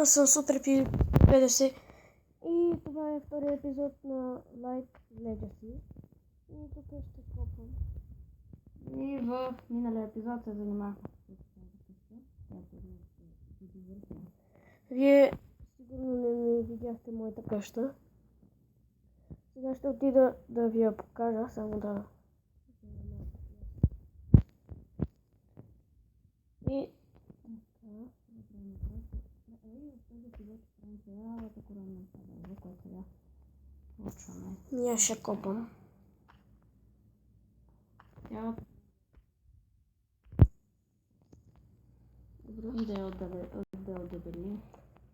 Аз съм Супер P50 и това е втория епизод на Light Legacy. И тук ще копам. И в миналия епизод се занимахме с Вие сигурно не ми видяхте моята къща. Сега ще отида да ви я покажа, само да... И... Аз ще копам. Иде отдебели.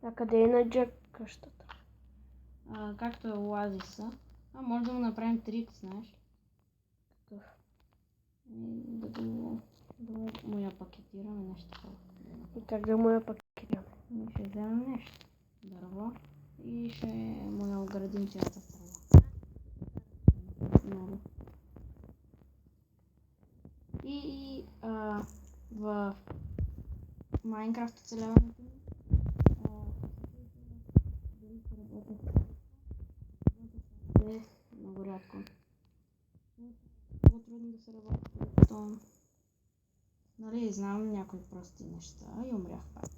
А къде е на Джак къщата? Както е оазиса. Може да му направим трик, знаеш. Какъв? Да му я пакетираме нещо такова. И как да му я пакетираме? Ще вземем нещо. Дърво. И ще му я оградим цялата трава. Много. И в Майнкрафт оцеляването ми дали се работи много рядко. Много трудно да се работи, защото нали, знам някои прости неща и умрях пак.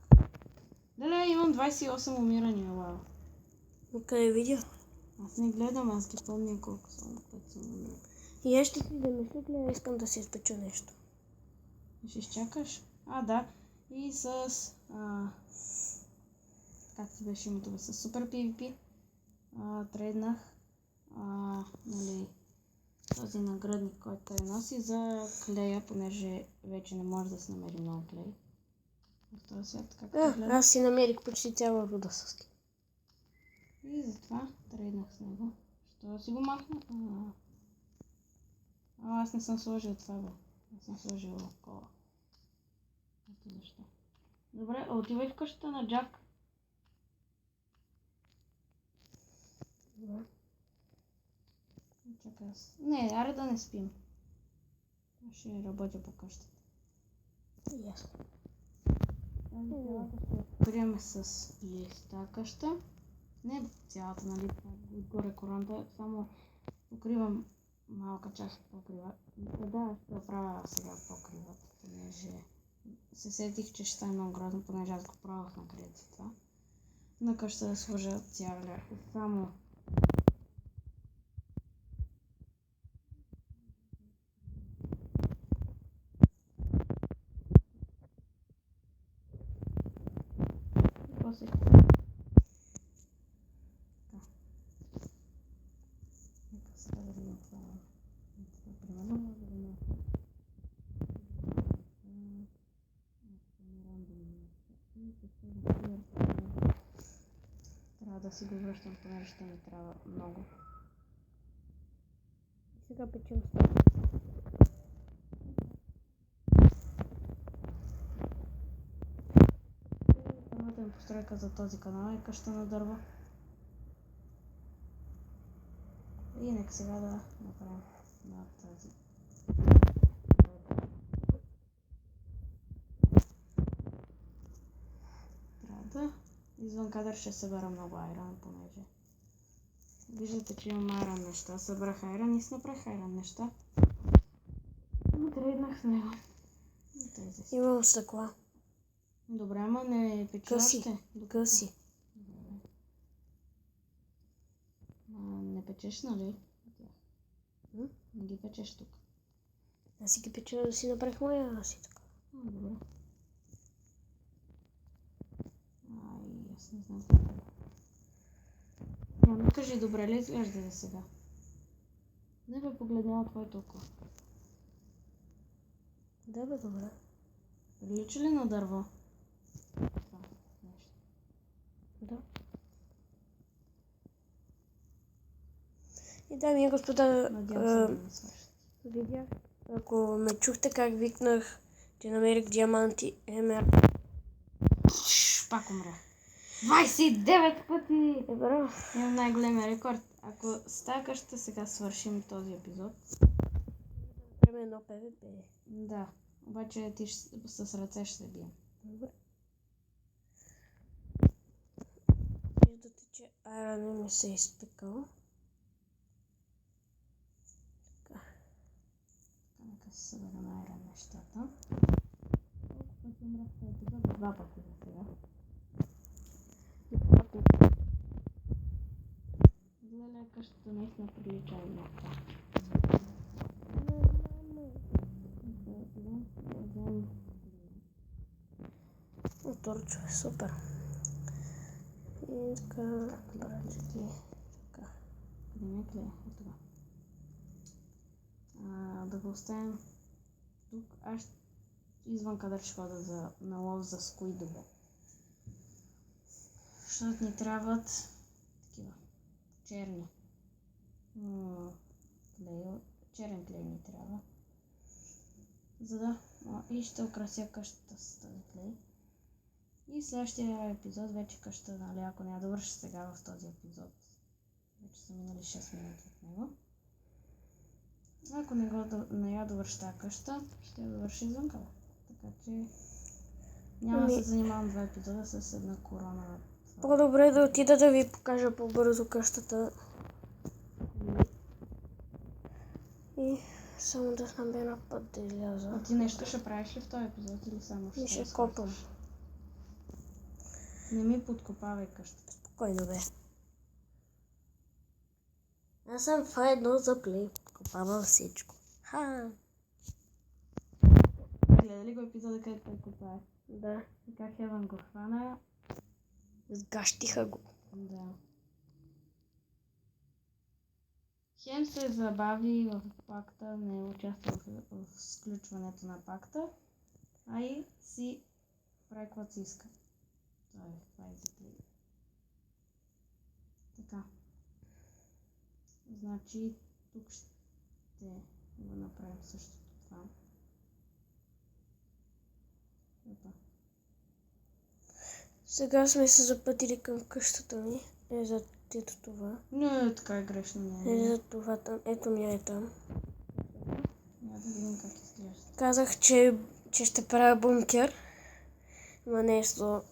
Дале, имам 28 умирания, вау. Къде видя? Аз не гледам, аз ги помня колко съм път съм умрял. И аз ще си да мисля, гледа, искам да си изпеча нещо. Ще изчакаш? Да. И с... как ти беше името? С Супер PvP трейднах нали, този наградник, който той носи за клея, понеже вече не може да се намери много клей. В този свят, както гледам. Аз си намерих почти цяла руда с клей. И затова трейднах с него. Що си го махна? Аз не съм сложил това, бе. Аз съм сложил кола. Ето защо. Добре, отивай в къщата на Джак. Добре. Чакай аз. Не, аре да не спим. Аз ще работя по къщата. Ясно. Ще покрием с листа къща. Не цялата, нали, отгоре короната, само покривам малка част от покрива. Да, ще оправя сега покривът, понеже се сетих, че ще стане много грозно, понеже аз го пробвах на където това. На къща да сложа цяля само после. Нека сега да видим това. Примерно да видим. Трябва да си го връщам, понеже ще ми трябва много. Сега печем стъпа. Първата ми постройка за този канал е къща на дърво. И нека сега да направим на тази. Трябва да извън кадър ще събера много айрон, понеже виждате, че имам айрон неща. Събрах айрон и си направих айрон неща. И трейднах с него. Имам стъкла. Добре, ама не печи още. Къси. Не печеш, нали? Не ги печеш тук. Аз си ги печа да си направих моя, аз си така. Добре. Аз не знам. Няма кажи, добре ли изглежда за сега? Не бе погледнял твоето око. Да бе, добре. Прилича ли на дърво? Това нещо. Да. И дами и господа, Надявам се да не свърши. видях, ако ме чухте как викнах, че намерих диаманти, Пак умря. 29 пъти! Браво. Имам най-големия рекорд. Ако с тази къща сега свършим този епизод. Време едно ПВП. Да, обаче ти с ръце ще се бием. Добре. айрон ми се изпикал. Така. Нека се събера на айрон нещата. Колко пъти умрях в този епизод? 2 пъти за сега. Изгледа къщата наистина прилича на това. Моторче, супер. И така, братчети. Така. Къде ми е клея? Ето това. Да го оставим тук. Аз извън кадър ще хода на лов за скуидове. Защото ни трябват такива черни. Черен клей ни трябва. За да... И ще украся къщата с този клей. И следващия епизод вече къщата, нали, ако не я довърша сега в този епизод. Вече са минали 6 минути от него. Ако не я довърша тази къща, ще я довърши извън кадър. Така че няма да се занимавам 2 епизода с една корона. По-добре да отида да ви покажа по-бързо къщата. И само да набера път да изляза. А ти нещо ще правиш ли в този епизод или само ще Ще копам. Не ми подкопавай къщата. Спокойно бе. Аз съм в едно за плей. Копавам всичко. Ха! Гледа ли го епизода, където той копае? Да. И как Хевън го хвана? Сгащиха го. Да. Хем се забави в пакта, не участва в сключването на пакта, а и си прави каквото си иска. Това е за плей. Така. Значи тук ще го направим същото това. Епа. Сега сме се запътили към къщата ми. За ето това. Не, така е грешно. Не. За това там. Ето ми е там. Няма да видим как изглежда. Казах, че ще правя бункер. Но нещо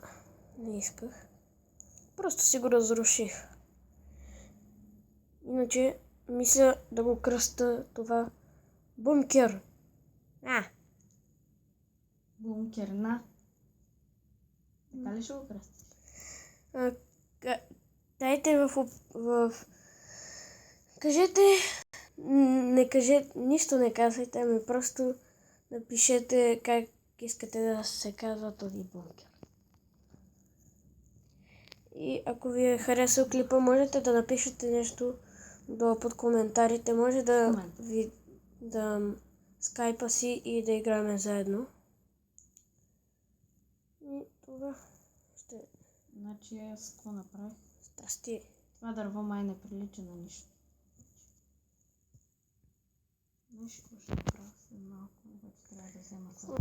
не исках. Просто си го разруших. Иначе мисля да го кръста това бункер. Бункерна. Така ли ще го кръстиш? Дайте кажете, нищо не казвайте, ами просто напишете как искате да се казва този бункер. И ако ви е харесал клипа, можете да напишете нещо долу под коментарите. Може да ви дам скайпа си и да играем заедно. И това ще... Значи аз какво направих? Здрасти. Това дърво май не прилича на нищо. Знаеш какво ще направя след малко, обаче трябва да взема това.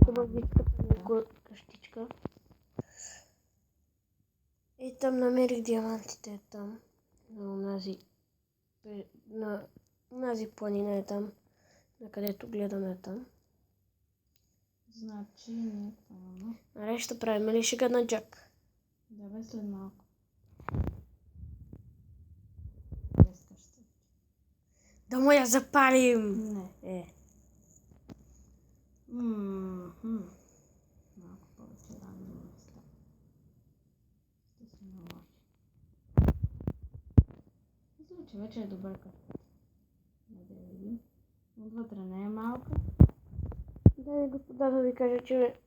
Хубавичката ми къщичка. И там намерих диамантите там. На онази планина е там. На където гледаме там. Значи не е това. Аре, ще правим ли шега на Джак? Да бе, след малко. Да му я запалим! Не. Малко повече рано места. Ще се наложи. Мисля, че вече е добър къщата. Да я видим. Отвътре не е малка. Да, господа, да ви кажа, че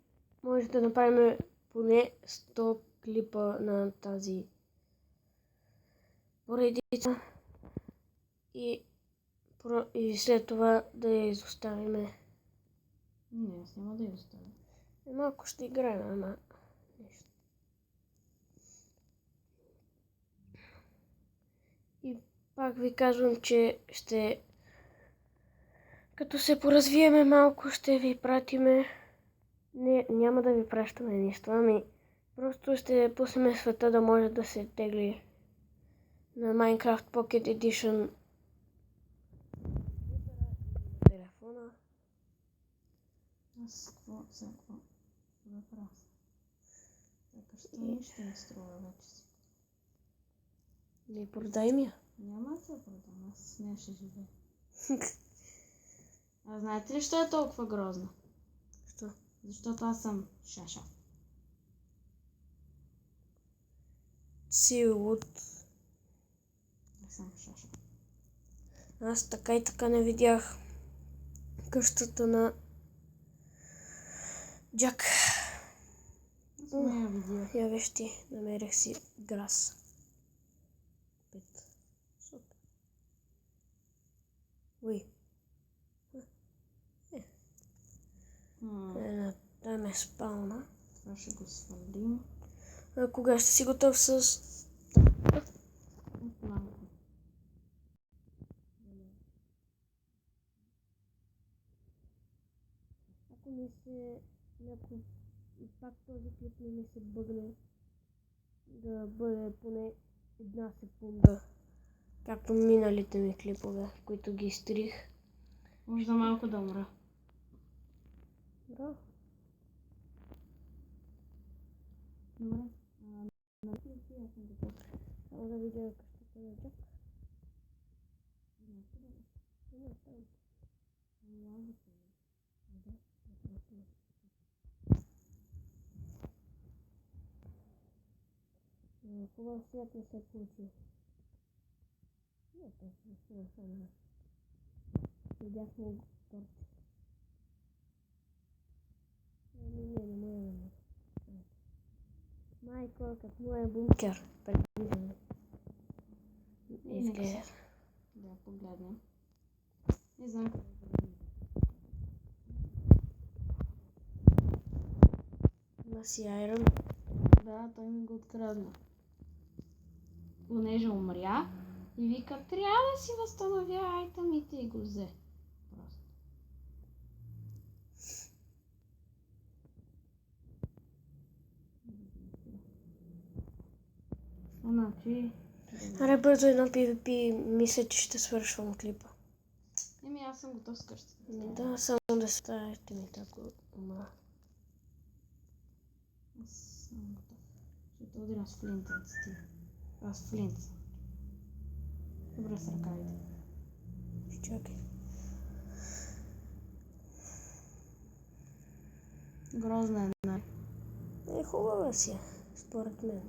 може да направим поне 100 клипа на тази поредица и след това да я изоставим. Не, аз няма да я оставя. Малко ще играем, ама нещо. И пак ви казвам, че като се поразвиеме малко, ще ви пратиме. Не, няма да ви пращаме нищо, ами просто ще пуснем света да може да се тегли на Minecraft Pocket Edition телефона Аз какво да правя? Така ще нищо не струва вече си. Не продай ми я. Няма да я продам, аз с нея ще живея. А знаете ли, що е толкова грозно? Що? Защото аз съм шаша. Си луд. Аз съм шаша. Аз така и така не видях къщата на Джак. Аз не я видях. Я виж ти, намерих си грас. 5. Супер. Уй. Там е спална. Това ще го свалим. А кога ще си готов с... Малко. Ако ми се... Ако пак този клип не ми се бъгне, да бъде поне 1 секунда. Както миналите ми клипове, които ги изтрих. Може да малко да умра. Да. Добре. Само да видя къщата на Джак. Има там. Хубав свят не се получи. Не, точно не само. Видяхме торт. Не може. Майко, как му е бункер. Предвиждаме. Изглежда. Да, погледнем. Не знам къде да Има си айрон. Да, той ми го открадна. Понеже умря и вика, трябва да си възстановя айтемите и го взе. Просто. Значи... Аре, бързо едно PvP, мисля, че ще свършвам клипа. Еми, аз съм готов с къщата. Да, само да ставите ми тако умра. Аз съм готов. Ще те удрям с флинтът ти. Аз флинт съм. Добре с ръкавите. Чакай. Грозна е, нали? Хубава си е, според мен.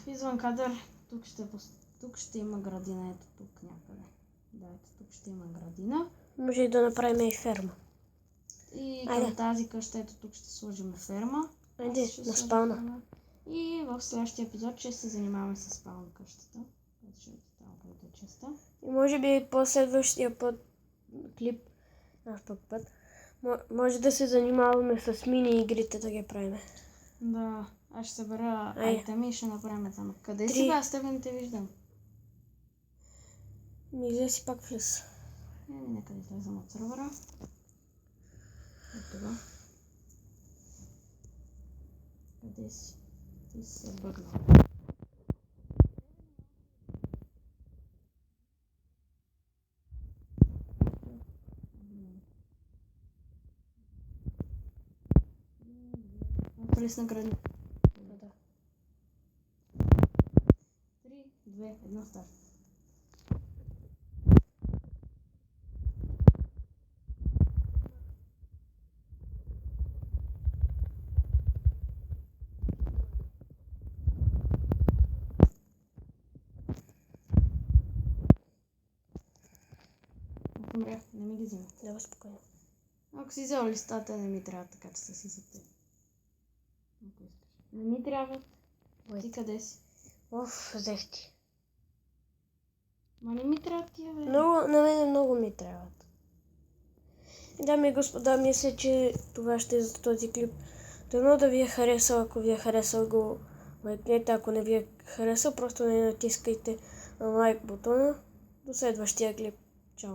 Извън кадър, тук ще има градина, ето тук някъде. Да, ето тук ще има градина. Може и да направим и ферма. И към тази къща, ето тук ще сложим ферма. Айде, на спална. И в следващия епизод ще се занимаваме с спална къщата. Ще е там, където е частта. И може би по-следващия клип, път, може да се занимаваме с мини игрите да ги правим. Да, аз ще събера айтеми и ще направим там. Къде си бе? Аз тебе не те виждам. Взе си пак влез. Нека да излезам от сървъра. Ето това. Къде си? Ти си се бъгнал. Пресна градина. Да. 3, 2, 1, старт. Умря, не ми ги взима. Да, спокойно. Ако си взел листата, не ми трябва, така че са си за теб. Ако искаш. Не ми трябва. Ти къде си? Взех ти. Ма не ми трябва тия, бе. На мен много ми трябват. Дами и господа, мисля, че това ще е за този клип. Дано да ви е харесал. Ако ви е харесал, го лайкнете. Ако не ви е харесал, просто не натискайте на лайк бутона. До следващия клип.